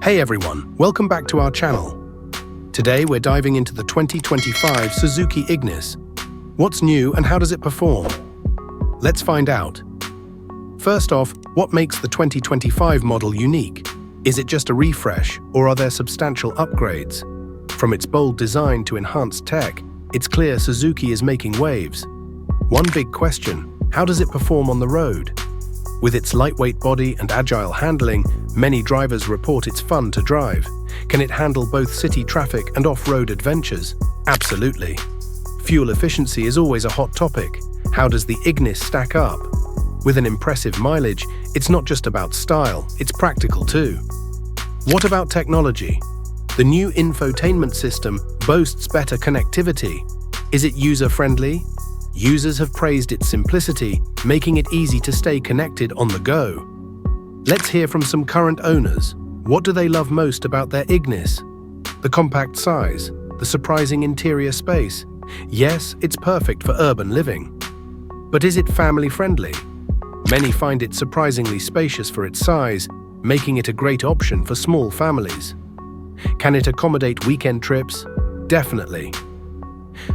Hey everyone, welcome back to our channel. Today we're diving into the 2025 Suzuki Ignis. What's new and how does it perform? Let's find out. First off, what makes the 2025 model unique? Is it just a refresh, or are there substantial upgrades? From its bold design to enhanced tech, it's clear Suzuki is making waves. One big question, how does it perform on the road? With its lightweight body and agile handling, many drivers report it's fun to drive. Can it handle both city traffic and off-road adventures? Absolutely. Fuel efficiency is always a hot topic. How does the Ignis stack up? With an impressive mileage, it's not just about style, it's practical too. What about technology? The new infotainment system boasts better connectivity. Is it user-friendly? Users have praised its simplicity, making it easy to stay connected on the go. Let's hear from some current owners. What do they love most about their Ignis? The compact size, the surprising interior space. Yes, it's perfect for urban living. But is it family-friendly? Many find it surprisingly spacious for its size, making it a great option for small families. Can it accommodate weekend trips? Definitely.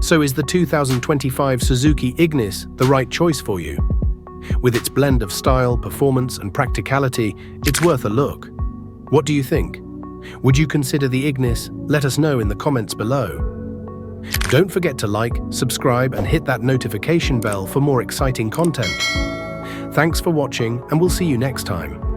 So is the 2025 Suzuki Ignis the right choice for you? With its blend of style, performance, and practicality, it's worth a look. What do you think? Would you consider the Ignis? Let us know in the comments below. Don't forget to like, subscribe, and hit that notification bell for more exciting content. Thanks for watching, and we'll see you next time.